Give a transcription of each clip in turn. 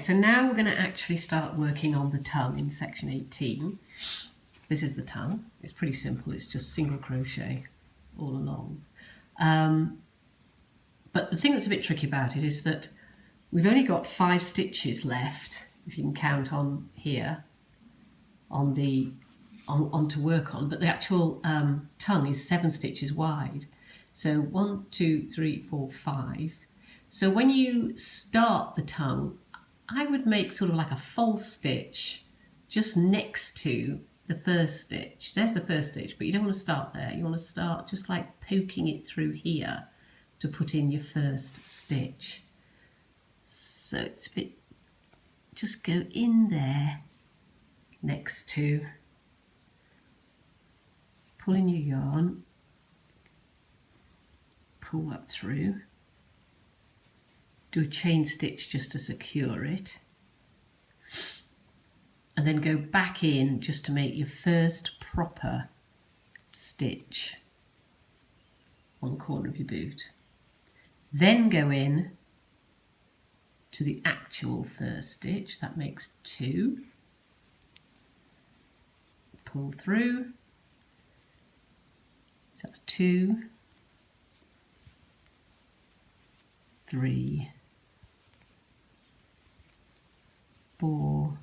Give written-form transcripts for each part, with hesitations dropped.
so now we're going to actually start working on the tongue in section 18. This is the tongue. It's pretty simple. It's just single crochet all along. But the thing that's a bit tricky about it is that we've only got 5 stitches left, if you can count on here, on to work on, but the actual tongue is 7 stitches wide. So 1, 2, 3, 4, 5. So when you start the tongue, I would make sort of like a false stitch just next to the first stitch. There's the first stitch, but you don't want to start there. You want to start just like poking it through here to put in your first stitch. So it's a bit, just go in there next to, pull in your yarn, pull that through, do a chain stitch just to secure it, and then go back in just to make your first proper stitch on the corner of your boot. Then go in to the actual first stitch, that makes 2, pull through, so that's 2, 3, 4,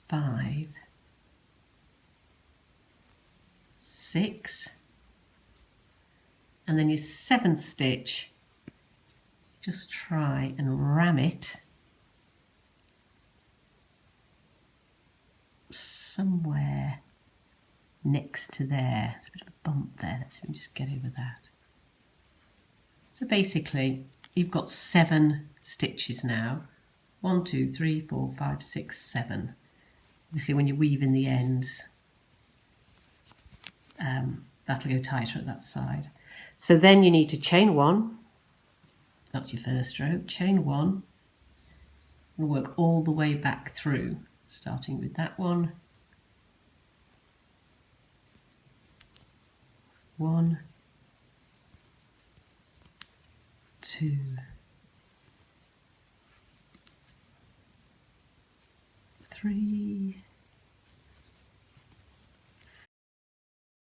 5, 6, and then your 7th stitch, just try and ram it somewhere next to there. There's a bit of a bump there. Let's see if we can just get over that. So basically, you've got 7 stitches now. 1, 2, 3, 4, 5, 6, 7. Obviously, when you weave in the ends, that'll go tighter at that side. So then you need to chain 1. That's your first row. Chain 1 and work all the way back through, starting with that one. 1, 2, 3.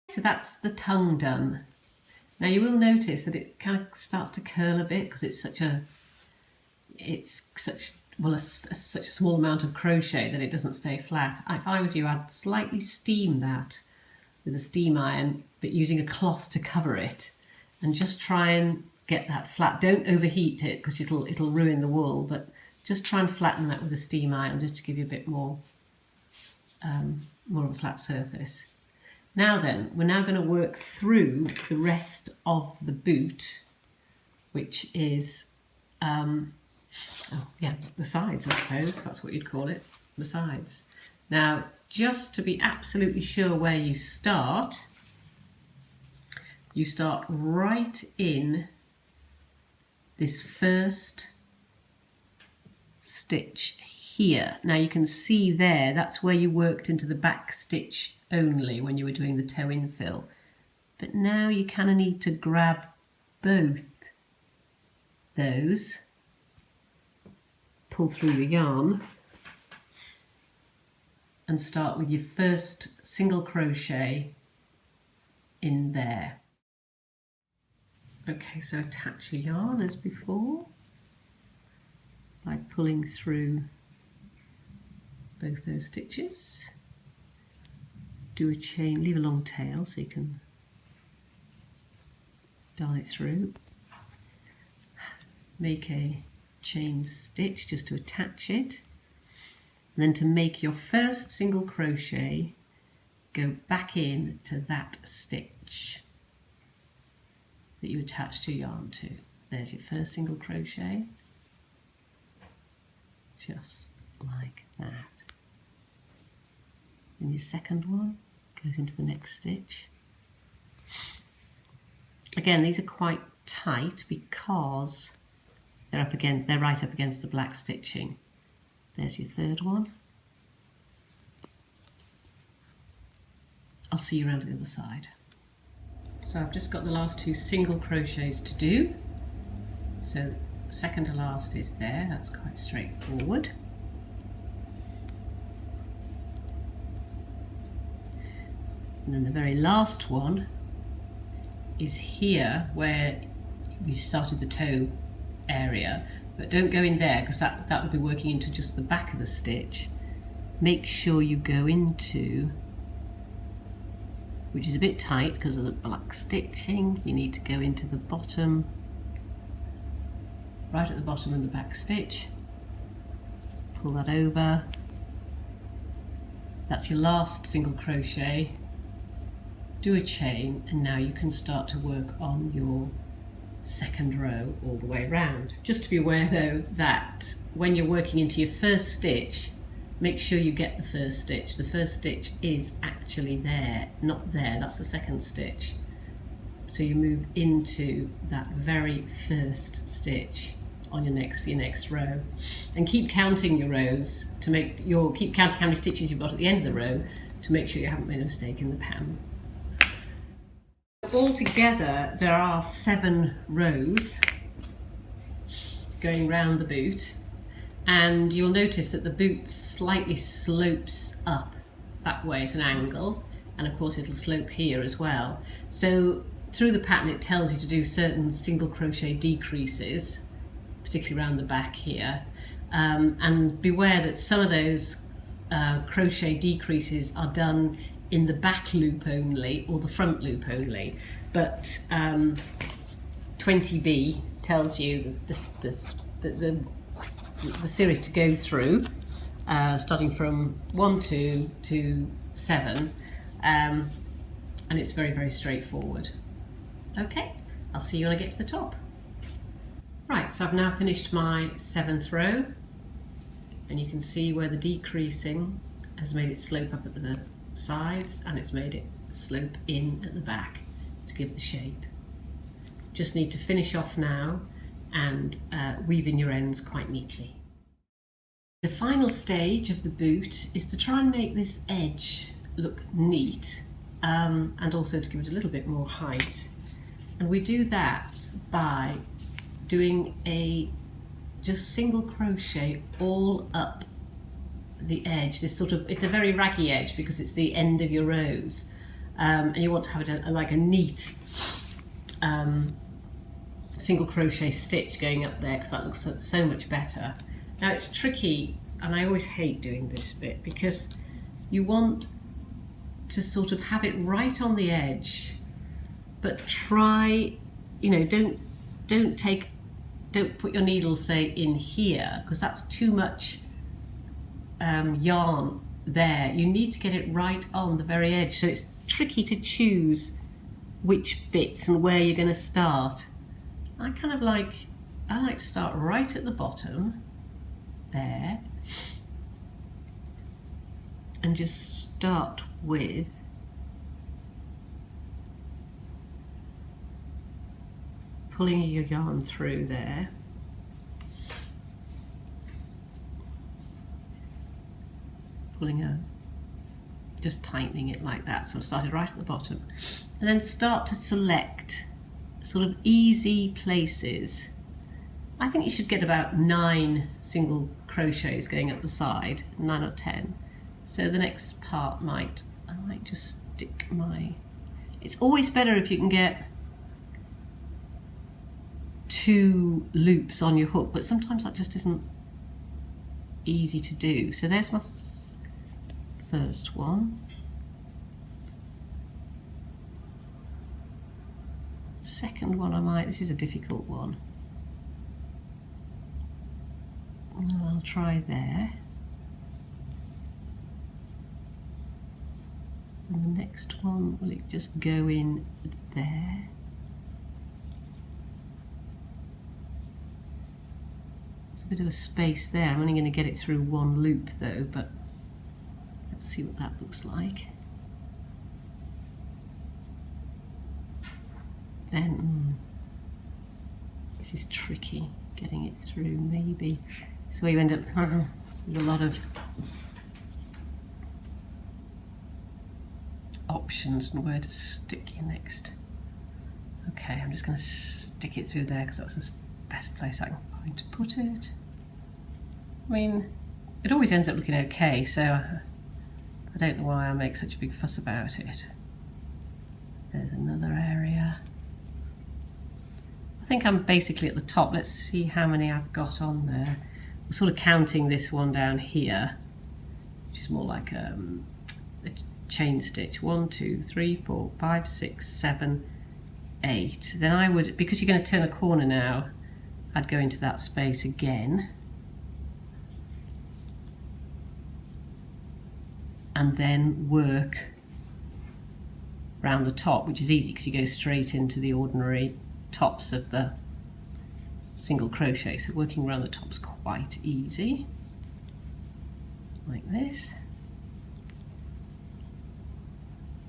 So that's the tongue done. Now you will notice that it kind of starts to curl a bit because it's such a small amount of crochet that it doesn't stay flat. If I was you, I'd slightly steam that with a steam iron, but using a cloth to cover it, and just try and get that flat. Don't overheat it because it'll ruin the wool, but just try and flatten that with a steam iron just to give you a bit more of a flat surface. Now then, we're now going to work through the rest of the boot, which is, the sides, I suppose. That's what you'd call it, the sides. Now, just to be absolutely sure where you start right in this first stitch here. Now you can see there, that's where you worked into the back stitch only when you were doing the toe infill. But now you kind of need to grab both those, pull through your yarn, and start with your first single crochet in there. Okay, so attach your yarn as before by pulling through both those stitches. Do a chain, leave a long tail so you can darn it through. Make a chain stitch just to attach it. And then to make your first single crochet, go back in to that stitch that you attached your yarn to. There's your first single crochet, just like that. And your second one goes into the next stitch. Again, these are quite tight because they're right up against the black stitching. There's your third one. I'll see you around the other side. So I've just got the last 2 single crochets to do. So second to last is there. That's quite straightforward. And then the very last one is here where you started the toe area, but don't go in there because that will be working into just the back of the stitch. Make sure you go into, which is a bit tight because of the black stitching, you need to go into the bottom, right at the bottom of the back stitch, pull that over, that's your last single crochet, do a chain, and now you can start to work on your second row all the way around. Just to be aware though that when you're working into your first stitch, make sure you get the first stitch. The first stitch is actually there, not there, that's the second stitch. So you move into that very first stitch on your next row, and keep counting your rows to keep counting how many stitches you've got at the end of the row to make sure you haven't made a mistake in the pattern. Altogether there are 7 rows going round the boot, and you'll notice that the boot slightly slopes up that way at an angle, and of course it'll slope here as well. So through the pattern it tells you to do certain single crochet decreases, particularly around the back here, and beware that some of those crochet decreases are done in the back loop only or the front loop only, but 20B tells you the series to go through, starting from 1, 2 to 7, and it's very, very straightforward. Okay, I'll see you when I get to the top. Right, so I've now finished my 7th row, and you can see where the decreasing has made it slope up at the sides, and it's made it slope in at the back to give the shape. Just need to finish off now and weave in your ends quite neatly. The final stage of the boot is to try and make this edge look neat, and also to give it a little bit more height, and we do that by doing a just single crochet all up the edge. This sort of, it's a very raggy edge because it's the end of your rows, and you want to have it like a neat single crochet stitch going up there because that looks so much better. Now it's tricky, and I always hate doing this bit because you want to sort of have it right on the edge, but try, you know, don't put your needle say in here because that's too much yarn there. You need to get it right on the very edge, so it's tricky to choose which bits and where you're going to start. I like to start right at the bottom there and just start with pulling your yarn through there, just tightening it like that. So I started right at the bottom, and then start to select sort of easy places. I think you should get about 9 single crochets going up the side, 9 or 10. So the next part I might just stick my, it's always better if you can get 2 loops on your hook, but sometimes that just isn't easy to do. So there's my first one. Second one this is a difficult one. I'll try there. And the next one, will it just go in there? There's a bit of a space there. I'm only going to get it through 1 loop though, but let's see what that looks like. Then, this is tricky, getting it through maybe. So you end up with a lot of options and where to stick your next. Okay, I'm just going to stick it through there because that's as best place I can find to put it. I mean, it always ends up looking okay, so I don't know why I make such a big fuss about it. There's another area. I think I'm basically at the top. Let's see how many I've got on there. I'm sort of counting this one down here, which is more like a chain stitch. 1, 2, 3, 4, 5, 6, 7, 8. Then I would, because you're going to turn a corner now, I'd go into that space again. And then work round the top, which is easy because you go straight into the ordinary tops of the single crochet, so working around the top's quite easy, like this.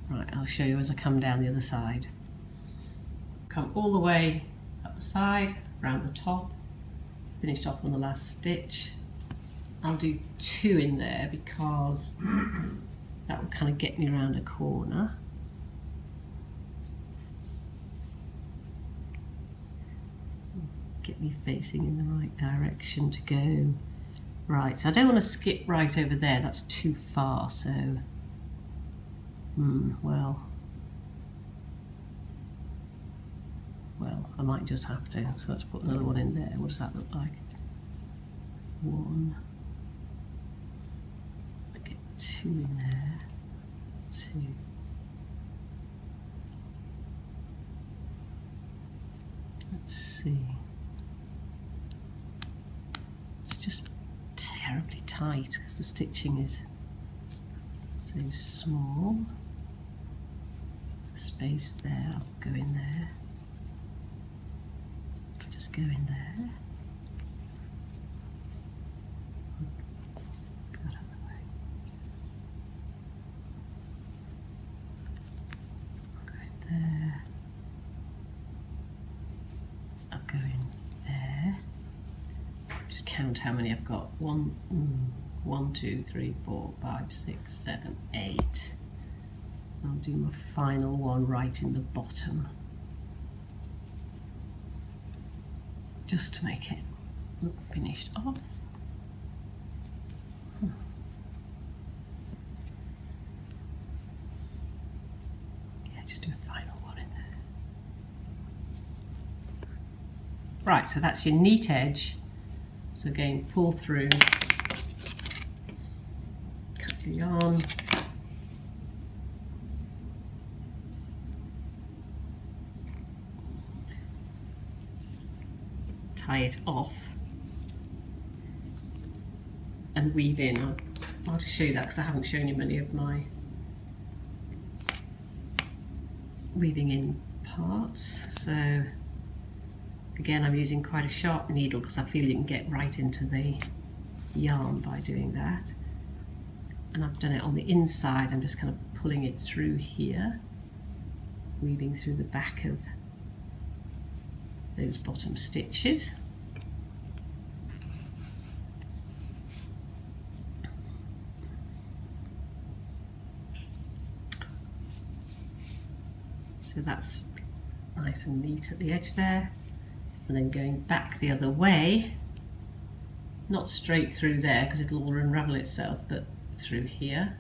Right, I'll show you as I come down the other side. Come all the way up the side, round the top, finished off on the last stitch. I'll do 2 in there because that will kind of get me around a corner. Get me facing in the right direction to go. Right, so I don't want to skip right over there, that's too far, so well, I might just have to. So let's put another one in there. What does that look like? 1. Get 2 in there. 2. Let's see. It's just terribly tight because the stitching is so small. Space there, I'll go in there. Just go in there. Get that out of the way. I'll go in there. I'll go in there. Just count how many I've got. 1, 2, 3, 4, 5, 6, 7, 8. I'll do my final one right in the bottom, just to make it look finished off. Yeah, just do a final one in there. Right, so that's your neat edge. So again, pull through, cut your yarn. Tie it off and weave in. I'll just show you that because I haven't shown you many of my weaving in parts. So again, I'm using quite a sharp needle because I feel you can get right into the yarn by doing that. And I've done it on the inside. I'm just kind of pulling it through here, weaving through the back of those bottom stitches. So that's nice and neat at the edge there. And then going back the other way, not straight through there because it'll all unravel itself, but through here.